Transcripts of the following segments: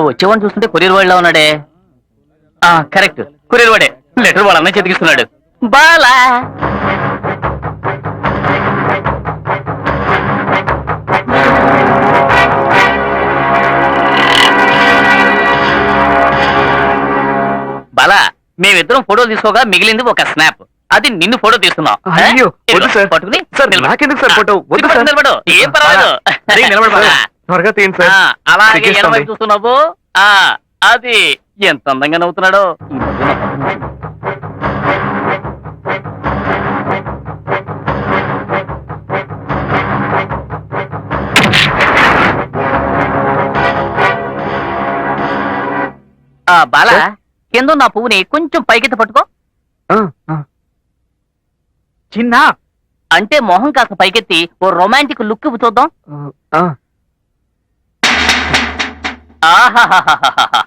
వచ్చేవాడిని చూస్తుంటే కొరియర్ వాడిలా ఉన్నాడే. కరెక్ట్, కొరియర్ వాడే. లెటర్ వాళ్ళ అన్నయ్య చెతికిస్తున్నాడు. బాలా బాలా, మేమిద్దరం ఫోటో తీసుకోగా మిగిలింది ఒక స్నాప్. అది నిన్ను ఫోటో తీస్తున్నాం. పట్టుకుని నాకెందుకు సార్ ఫోటో? నిలబడు, ఏం పర్వాలేదు. త్వరగా తీయండి సార్. అలాగే ఎనభై చూస్తున్నావు. అది ఎంత అందంగా నవ్వుతున్నాడో. బాలా, కింద నా పువ్వుని కొంచెం పైకెత్తి పట్టుకో. చిన్న అంటే మొహం కాస్త పైకెత్తి ఓ రొమాంటిక్ లుక్ చూద్దాం. ఆహాహాహాహా,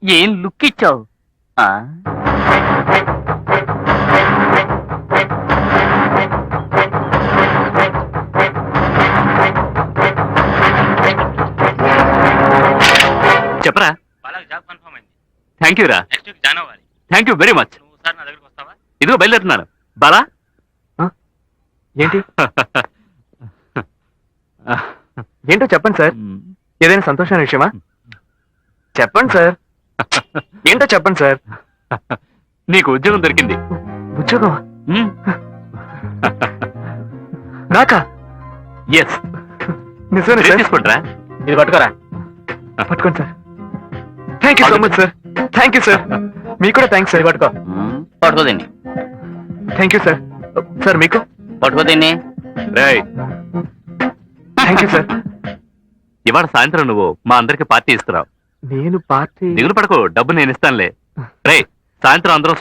ఏం లుక్ ఇచ్చావు. చెప్పరా? జాబ్ కన్ఫర్మ్ అయింది. థ్యాంక్ యూ రా. నెక్స్ట్ వీక్ జాయిన్ అవ్వాలి. Thank you very much. నువ్వు సార్ నా దగ్గరికి వస్తావా? ఇదిగో బయలుదేరుతున్నాను. బాలా ఏంటి? ఏంటో చెప్పండి సార్. ఏదైనా సంతోషమైన విషయమా? చెప్పండి సార్. ఏంటో చెప్పండి సార్. నీకు ఉద్యోగం దొరికింది. ఉద్యోగం నాకా? ఎస్. నిజమే సార్. తీసుకుంటారా? ఇది పట్టుకోరా. పట్టుకోండి sir. Thank you so much sir. Thank you sir. మీకు కూడా థ్యాంక్స్ సార్. పట్టుకో. పట్టుకోదండి. Thank you sir. సార్ మీకు పట్టుకోదండి. Thank you sir. ఇవాళ సాయంత్రం నువ్వు మా అందరికి పార్టీ ఇస్తున్నావు. నేను పార్టీ? దిగులు పడకు, డబ్బు నేను ఇస్తానులే. రే, సాయంత్రం అందరం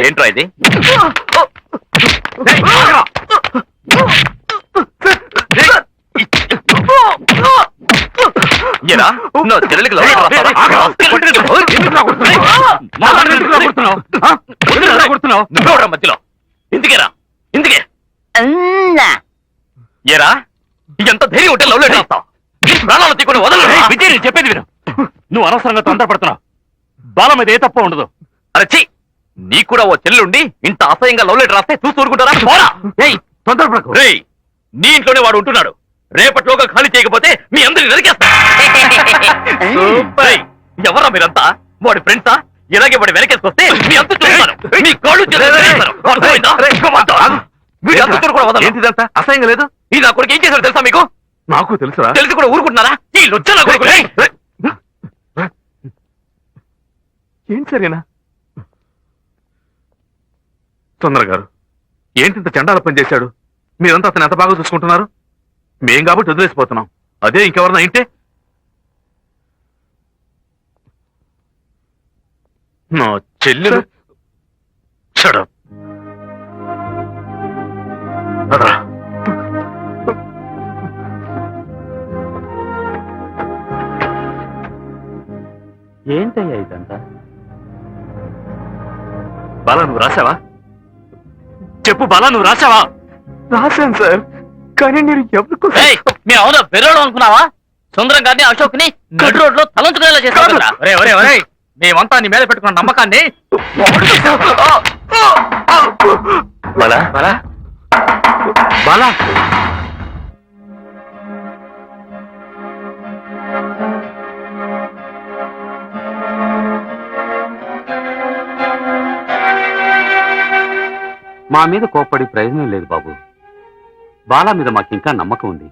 ఏంట్రా ఇది? మధ్యలో ఇందుకేరా? ఇందుకే ఏరా? ఎంత ధైర్యం ఉంటే లవ్ లెటర్ రాస్తావు? ప్రాణాలు తీకుండా వదలు. విజయ్, నేను చెప్పేది విను. నువ్వు అనవసరంగా తొందరపడుతున్నావు. బాల మీద ఏ తప్ప ఉండదు. అరచి, నీకు కూడా ఓ చెల్లుండి ఇంత అసహ్యంగా లవ్ లెటర్ రాస్తే చూస్తూ ఊరుకుంటారా? తొందరపడకు. రేయ్, నీ ఇంట్లోనే వాడు ఉంటున్నాడు. రేపటిలోగా ఖాళీ చేయకపోతే మీ అందరిని నరికేస్తా. ఎవరా మీరంతా? వాడి ఫ్రెండ్సా? ఇలాగే వాడి వెనకేసుకొస్తే మీ అంత చూస్తాను. మీ కాళ్ళు ఏంటిదంతా అసహ్యంగా లేదు? ఈ నా కొడుకు ఏం చేశాడు తెలుసా మీకు? నాకు తెలుసురా. తెలిసి కూడా ఊరుకుంటున్నారా? ఈ లొచ్చ నా కొడుకు. ఏం సరేనా? తొందర గారు, ఏంటింత చండాల పని చేశాడు? మీరంతా అతను ఎంత బాగా చూసుకుంటున్నారు. మేం కాబట్టి వదిలేసిపోతున్నాం. అదే ఇంకెవరన్నా ఇంటే నా చెల్లెలు. ఏంటయ్యా ఇదంతా? బాలా, నువ్వు రాసావా? చెప్పు బాలా, నువ్వు రాసావా? రాశాను సార్, కానీ నేను ఎవరికి మేము అవునా బెర్రోడు అనుకున్నావా? సుందరం గారిని అశోక్ ని నడు రోడ్ లో తలంచుకునేలా చేస్తారా? మేమంతా నీ మీద పెట్టుకున్న నమ్మకాన్ని. బాలా బాలా బాలా మా మీద కోప్పడి ప్రయోజనం లేదు బాబు. బాలా మీద మాకింకా నమ్మకం ఉంది.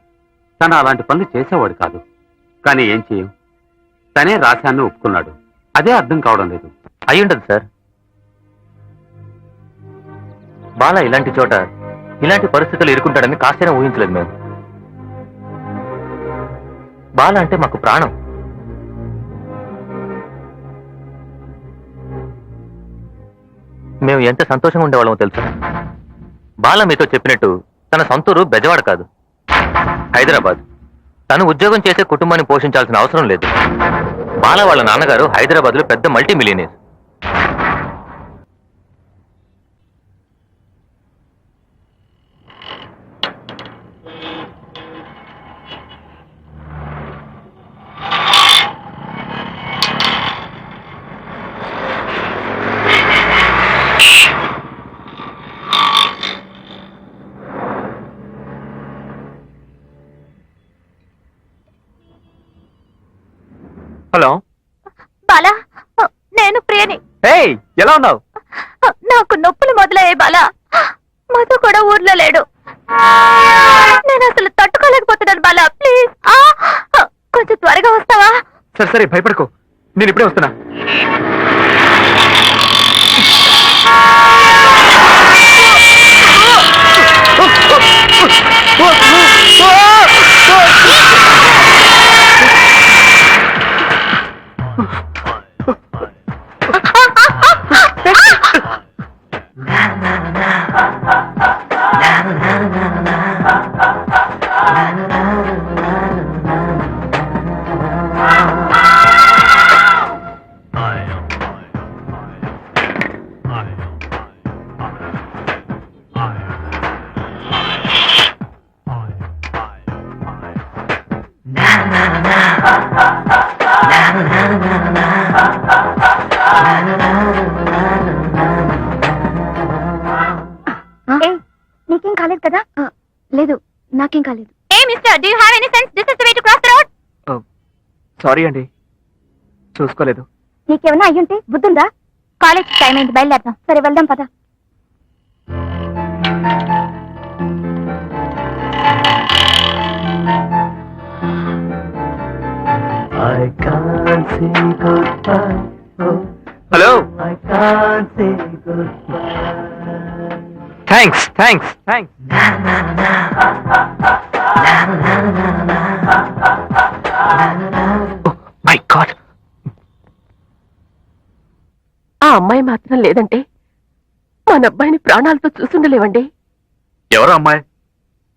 తను అలాంటి పనులు చేసేవాడు కాదు. కానీ ఏం చేయం, తనే రాశాన్ని ఒప్పుకున్నాడు. అదే అర్థం కావడం లేదు. అయ్యుండదు సార్. బాలా ఇలాంటి చోట ఇలాంటి పరిస్థితులు ఎదుర్కొంటాడని కాస్తైనా ఊహించలేదు మేము. బాలా అంటే మాకు ప్రాణం. మేము ఎంత సంతోషంగా ఉండేవాళ్ళమో తెలుసా? బాల మీతో చెప్పినట్టు తన సొంతూరు బెజవాడ కాదు. హైదరాబాద్. తను ఉద్యోగం చేసే కుటుంబాన్ని పోషించాల్సిన అవసరం లేదు. బాల వాళ్ళ నాన్నగారు హైదరాబాద్ లో పెద్ద మల్టీ మిలియనీర్. హలో బాలా, నేను ప్రియని. ఎలా ఉన్నావు? నాకు నొప్పులు మొదలయ్యాయి బాలా. మధు కూడా ఊర్లో లేడు. నేను అసలు తట్టుకోలేకపోతున్నాను బాలా. ప్లీజ్ కొంచెం త్వరగా వస్తావా? సరే సరే, భయపడకు, నేను ఇప్పుడే వస్తున్నా. నీకేం కాలేదు కదా? లేదు, నాకేం కాలేదు. Hey mister, do you have any sense? This is the way to cross the road. Sorry అండి, చూసుకోలేదు. నీకేమైనా అయ్యుంటే బుద్ధుందా? కాలేజ్ టైం అయింది, బయలుదేరదాం. సరే వెళ్దాం పద. Hello, thanks thanks thanks. My God, ఆ అమ్మాయి మాత్రం లేదంటే మన అబ్బాయిని ప్రాణాలతో చూసుండలేవండి. ఎవరు అమ్మాయి?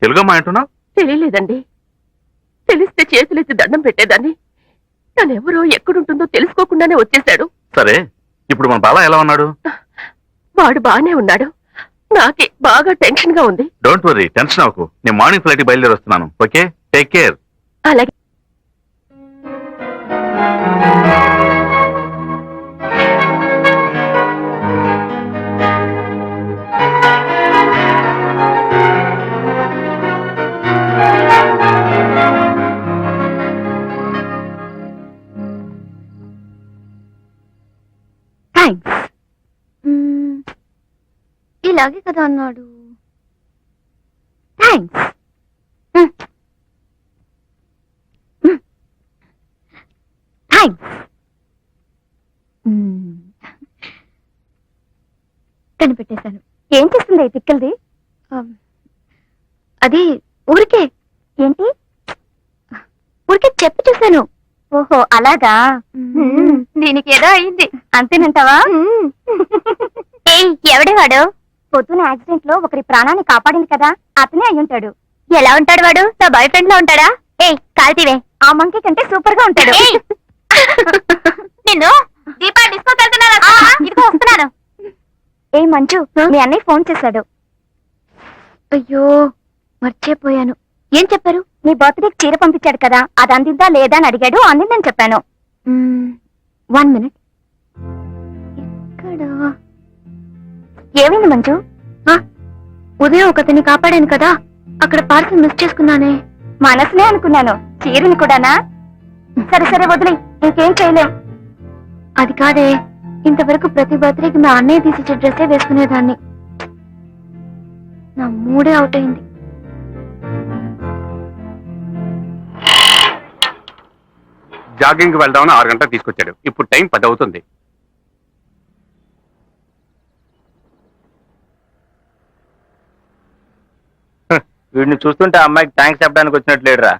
తెలుగు అమ్మాయి అంటున్నావు? తెలియలేదండి. తెలిస్తే చేతులెత్తి దండం పెట్టేదాన్ని. తనెవరో ఎక్కడుంటుందో తెలుసుకోకుండానే వచ్చేశాడు. సరే, ఇప్పుడు మన బాల ఎలా ఉన్నాడు? వాడు బానే ఉన్నాడు. నాకే బాగా టెన్షన్ గా ఉంది. డోంట్ వరీ, టెన్షన్ అవ్వకు. నేను మార్నింగ్ ఫ్లైట్ బయలుదేరి వస్తున్నాను. Okay, take care. అలాగే. ఇలాగే కదా అన్నాడు. థ్యాంక్స్. థ్యాంక్స్. కనిపెట్టేశాను. ఏం చేస్తుంది ఈ తిక్కల్ది? అది ఊరికే. ఏంటి? ఊరికే చెప్పి చూశాను. ఓహో అలాగా. దీనికి ఏదో అయింది అంతేనంటావా? ఎవడే వాడు? పొద్దున యాక్సిడెంట్ లో ఒకరి ప్రాణాన్ని కాపాడింది కదా, అతనే అయ్యుంటాడు. ఎలా ఉంటాడు వాడు? నా బాయ్ ఫ్రెండ్ లో ఉంటాడా? కాల్తీవే, ఆ మంకీ కంటే సూపర్ గా ఉంటాడు. నిన్ను దీపా డిస్కోకి వెళ్తున్నారా? ఇదిగో వస్తున్నాను. ఏ మంచు, మీ అన్నయ్య ఫోన్ చేశాడు. అయ్యో మర్చిపోయాను. ఏం చెప్పారు? నీ బర్త్డేకి చీర పంపించాడు కదా, అది అందిందా లేదా అని అడిగాడు. అందిందని చెప్పాను. 1 minute. ఇక్కడ ఏమైంది మంచు? ఉదయం ఒకతిని కాపాడాను కదా, అక్కడ పార్సల్ మిస్ చేసుకున్నానే. మనసునే అనుకున్నాను, చీరని కూడానా? సరే సరే వదిలే, ఇంకేం చేయలేం. అది కాదే, ఇంతవరకు ప్రతి బర్త్డేకి మా అన్నయ్య తీసిచ్చే డ్రెస్సే వేసుకునేదాన్ని. నా మూడే అవుట్ అయింది. జాగింగ్ వెళ్దామని 6 గంటలకు తీసుకొచ్చాడు. ఇప్పుడు టైం 10 అవుతుంది. వీడిని చూస్తుంటే అమ్మాయికి థ్యాంక్స్ చెప్పడానికి వచ్చినట్లేడురా.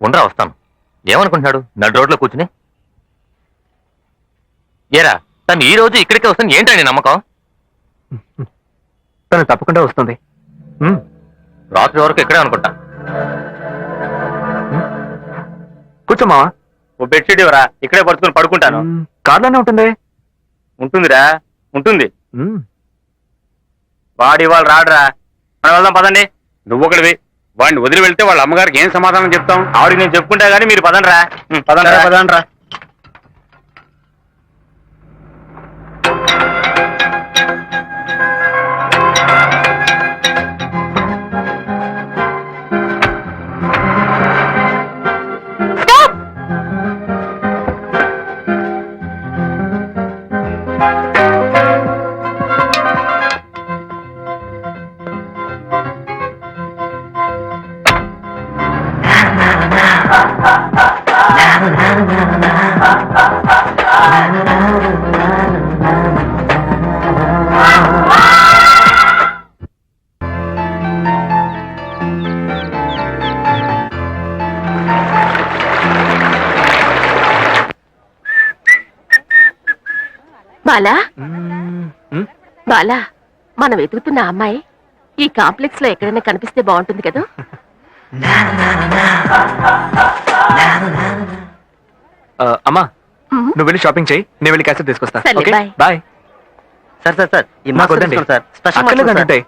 ఉండరా, వస్తాను. ఏమనుకుంటున్నాడు నడు రోడ్లో కూర్చుని? ఏరా, తను ఈ రోజు ఇక్కడికే వస్తుంది ఏంటండి నమ్మకం? తను తప్పకుండా వస్తుంది. రాత్రి వరకు ఇక్కడే అనుకుంటా. కూర్చోమావా. ఓ బెడ్షీట్ ఇవ్వరా, ఇక్కడే పడుకుని పడుకుంటాను. కార్లోనే ఉంటుంది. ఉంటుందిరా, ఉంటుంది. వాడు ఇవాళ రాడురా, మనం వెళ్దాం పదండి. నువ్వు ఒకటివి, వాడిని వదిలి వెళ్తే వాళ్ళ అమ్మగారికి ఏం సమాధానం చెప్తాం? ఆవిడకి నేను చెప్పుకుంటా గానీ మీరు పదండ్రా. పదండ్రా పదండ్రా. బాలా బాలా, మనం వెతుకుతున్న అమ్మాయి ఈ కాంప్లెక్స్ లో ఎక్కడైనా కనిపిస్తే బాగుంటుంది కదా. అమ్మా, నువ్వు వెళ్ళి షాపింగ్ చేయి, నేను వెళ్ళి క్యాసెట్ తీసుకొస్తా. సర్లే, okay, bye. Bye. Sir sir sir ఈ నాకు వద్దండి. సార్ స్పెషల్ అక్కర్లేదండి, ఉంటాయి.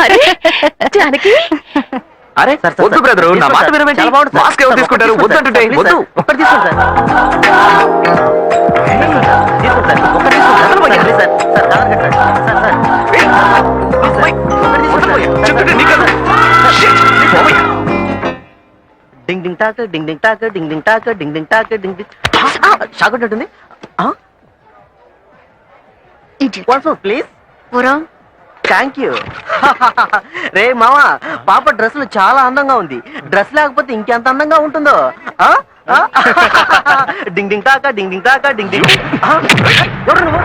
అరే, జానకి, అరే సార్, సార్, వద్దు సార్, బ్రదరు, నా తీసుకోండి మాట సార్. వినవేంటి? చాలా బాగుంది సార్. మాస్క్ ఎవరు సార్, తీసుకుంటారు? ఒక్కటి వద్దంటుంటే తీసుకోండి సార్. వద్దు. ఒక్కటి తీసుకోండి సార్. తీసుకోండి సార్. ఒక్కటి తీసుకోండి సార్. Please sir. సార్, కాదర్ కట్టండి. Sir, sir. ఒక్కటి తీసుకోండి సార్. చెప్తుంటే నీకు కదా. Shit, పోవయ్యా. డింగ్ డింగ్ టాక్ డింగ్ డింగ్ టాక్ డింగ్ డింగ్ టాక్ డింగ్ డింగ్ టాక్ డింగ్ డింగ్. షాక్ ఉంటుంది. Once more please. Thank you. రే మామా, పాప డ్రెస్ చాలా అందంగా ఉంది. డ్రెస్ లేకపోతే ఇంకెంత అందంగా ఉంటుందో. డింగ్ డింగ్ టాక డింగ్ డింగ్ టాక డింగ్ డింగ్. ఎవరు నువ్వు?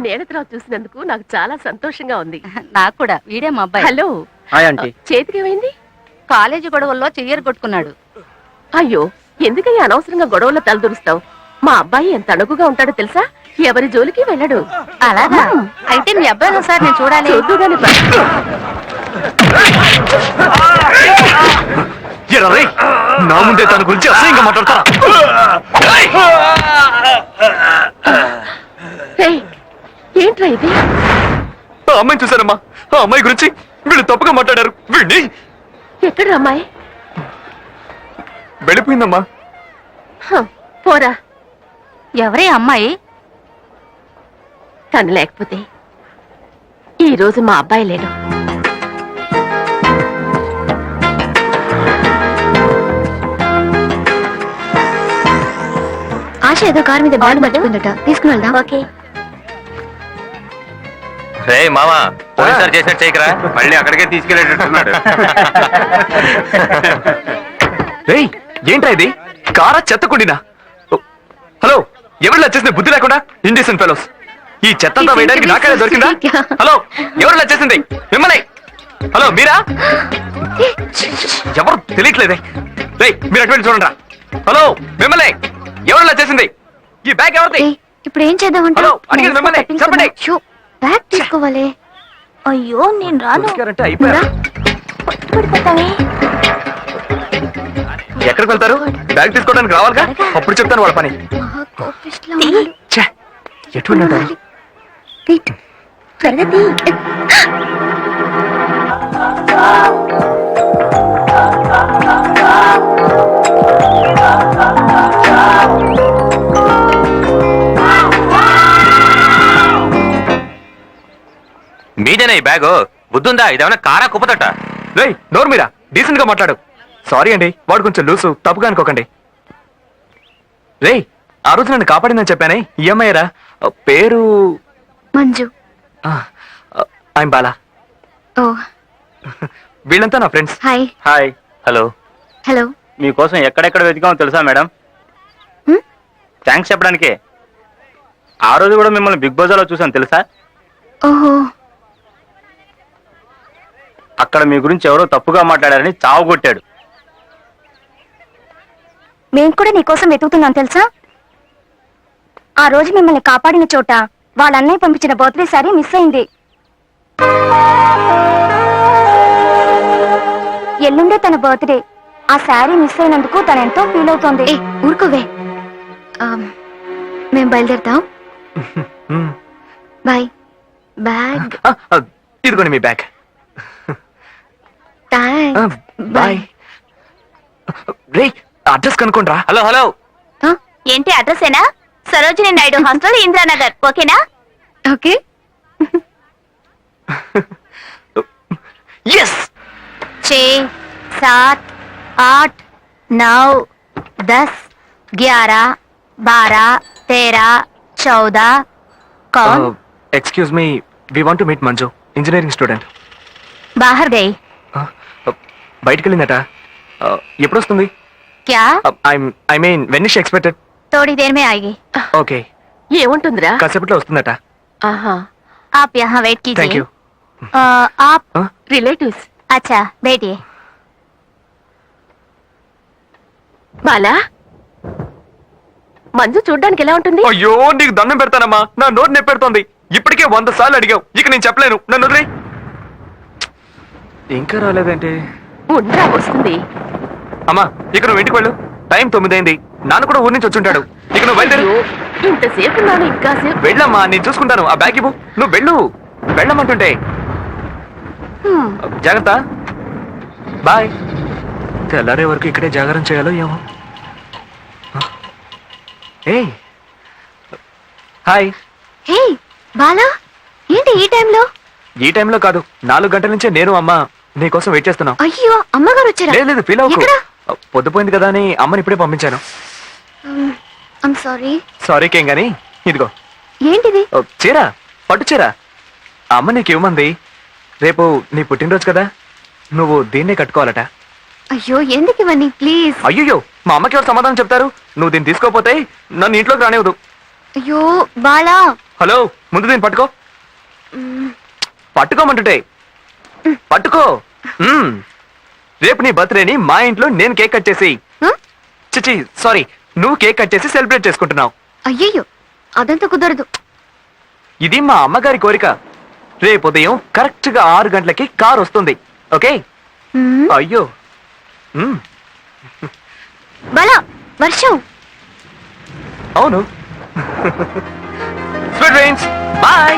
నేనతరావు చూసినందుకు నాకు చాలా సంతోషంగా ఉంది. నాకు కూడా. వీడే మా అబ్బాయి. హలో, చేతికి ఏమైంది? కాలేజీ గొడవల్లో చెయ్యరు కొట్టుకున్నాడు. అయ్యో, ఎందుకయ్యా అనవసరంగా గొడవల్లో తలదూరుస్తావు? మా అబ్బాయి ఎంత అణుగుగా ఉంటాడో తెలుసా? ఎవరి జోలికి వెళ్ళడు. అలాగా? అయితే మీ అబ్బాయిని ఒకసారి నేను చూడాలి. చూద్దుగాని నా ముందే తన గురించి అసహ్యంగా మాట్లాడతారా? ఏంట్రా ఇది? ఆ అమ్మాయిని చూసానమ్మా, ఆ అమ్మాయి గురించి వీళ్ళు తప్పుగా మాట్లాడారు. వీడిని ఎక్కడ అమ్మాయి? వెళ్ళిపోయిందమ్మా. పోరా. ఎవరే అమ్మాయి? తను లేకపోతే ఈ రోజు మా అబ్బాయి లేడు. ఆశ ఏదో కారు మీద బాల్ మర్చిపోయిందట, తీసుకుని వెళ్దాం. ఓకే. రే మామా, పోలీసారు చేసినట్టు చేయకరా. మళ్ళీ అక్కడికే తీసుకెళ్ళేటట్టున్నాడు. ఏంట్రా ఇది? కారా చెత్తకుండినా? హలో, ఎవరు వచ్చేసింది బుద్ధి లేకుండా? ఇండియన్ ఫెలోస్, ఈ చెత్తంతా వేయడానికి నాకైనా దొరికిందా? హలో, ఎవరు వచ్చేసింది? మిమ్మల్ని. హలో, మీరా? ఎవరు తెలియట్లేదే. మీరు అటువంటి చూడండి. హలో, మిమ్మల్ని. ఎవరు చేసింది? ఈ బ్యాగ్ ఎవరిది? ఏయ్, ఇప్పుడు ఏం చేద్దామంటే హలో, అడిగింది మిమ్మల్ని. చెప్పండి. బ్యాగ్ తీసుకోవాలి. అయ్యో నేను రాను. దొరికారంటే అయిపోయారు. పడిపోతావే. ఎక్కడికి వెళ్తారు? బ్యాగ్ తీసుకోవడానికి రావాలిగా, అప్పుడు చెప్తాను వాళ్ళ పని. మహా కోపిష్లా ఉన్నాడు. ఛే, ఎటు వెళ్ళారు? వెయిట్, త్వరగా తీ. మీదేనా ఈ బ్యాగ్? బుద్ధుందా? ఇదేమైనా కారా కుప్పతట? రేయ్, నోరు మీరా, డీసెంట్ గా మాట్లాడు. సారీ అండి, వాడు కొంచెం లూసు, తప్పుగా అనుకోకండి. రేయ్, ఆ రోజు నన్ను కాపాడిందని చెప్పానే, ఈ అమ్మాయిరా? పేరు మంజు. ఐమ్ బాలా. ఓ వీళ్ళంతా నా friends. Hi. Hi. Hello. Hello. మీకోసం ఎక్కడెక్కడ వెతికామో తెలుసా మేడం? హ్మ్? థ్యాంక్స్ చెప్పడానికే. ఆ రోజు కూడా మిమ్మల్ని బిగ్ బజార్లో చూసాను తెలుసా? ఓహో, అక్కడ మీ గురించి ఎవరో తప్పుగా మాట్లాడారని చావు కొట్టాడు. మేము కూడా నీకోసం వెతుకుతున్నాం తెలుసా. ఆ రోజు మిమ్మల్ని కాపాడిన చోట వాళ్ళ అన్నయ్య పంపించిన బర్త్డే సారీ మిస్ అయింది. ఎల్లుండే తన బర్త్డే. ఆ శారీ మిస్ అయినందుకు తను ఎంతో ఫీల్ అవుతోంది. ఊరుకోవే, మేము బయలుదేరుతాం. బాయ్. బ్యాగ్. ఇదిగోండి మీ బ్యాగ్. థ్యాంక్స్. బాయ్. రే, అడ్రస్ కనుక్కోండి రా. Hello hello. ఏంటి అడ్రస్ ఏనా? సరోజిని నాయుడు హాస్టల్, ఇంద్రానగర్. ఓకేనా? ఓకే. ఎస్. 6, 7, 8, 9, 10, 11, 12, 13, 14. कौन? Excuse me, we want to meet Manju, engineering student. बाहर गई. బయటికి వెళ్ళిందట. ఎప్పుడు వస్తుంది? क्या? I mean when is expected? थोड़ी देर में आएगी. ఓకే, ఏముంటుందిరా? కాసేపట్లో వస్తుందట. ఆహా, आप यहाँ वेट థ్యాంక్ कीजिए. యూ. आप రిలేటివ్స్. अच्छा बैठिए. బాలా, మంజు చూడ్డానికి ఎలా ఉంటుంది? అయ్యో, నీకు దండం పెడతానమ్మా, నా నోరు నొప్పి పెడుతోంది. ఇప్పటికే 100 సార్లు అడిగావు, ఇక నేను చెప్పలేను, నన్ను వదిలే. ఇంకా రాలేదేంటి? ఉండ్రా, వస్తుంది. అమ్మా, ఇక నువ్వు ఇంటికి వెళ్ళు, టైం 9 అయింది. నాన్న కూడా ఊరి నుంచి వచ్చుంటాడు. ఇక నువ్వు బయలుదేరు. అయ్యో, ఇంతసేపు ఉన్నాను, ఇంకా సేపు. వెళ్ళమ్మా, నేను చూసుకుంటాను. ఆ బ్యాగ్ ఇవ్వు. నువ్వు వెళ్ళు, వెళ్ళమంటుంటే. జాగ్రత్త. బాయ్. తెల్లారే వరకు ఇక్కడే జాగారం చేయాలో ఏమో. ఏయ్, హాయ్. హే బాలా, ఏంటి ఈ టైంలో? ఈ టైంలో కాదు, 4 గంటల నుంచే నేను అమ్మ నీకోసం వెయిట్ చేస్తున్నాం. అయ్యో, అమ్మగారు వచ్చారా? లేదు లేదు, ఫీల్ అవ్వకు. ఎక్కడ? పొద్దుపోయింది కదా అని అమ్మని ఇప్పుడే పంపించాను. I'm sorry. సారీకేం గాని, ఇదిగో ఏంటిది? చీర, పట్టు చీర. అమ్మ నీకు ఇవ్వమంది. రేపు నీ పుట్టినరోజు కదా, నువ్వు దీన్నే కట్టుకోవాలట. అయ్యో, ఎందుకు ఇవన్నీ? ప్లీజ్. అయ్యో, మా అమ్మకి ఎవరు సమాధానం చెప్తారు? నువ్వు దీన్ని తీసుకోపోతే నన్ను ఇంట్లోకి రానివ్వదు. అయ్యో బాలా. హలో, ముందు దీన్ని పట్టుకో. పట్టుకోమంటుంటే పట్టుకో. రేపు నీ బర్త్డేని మా ఇంట్లో నేను కేక్ కట్ చేసి, చిచి సారీ, నువ్వు కేక్ కట్ చేసి సెలబ్రేట్ చేసుకుంటున్నావు. అయ్యయ్యో, అదంతా కుదరదు. ఇది మా అమ్మగారి కోరిక. రేపు ఉదయం కరెక్ట్ గా 6 గంటలకి కార్ వస్తుంది. ఓకే? అయ్యో. బాలా, వర్షం. అవును. Sweet dreams. బాయ్.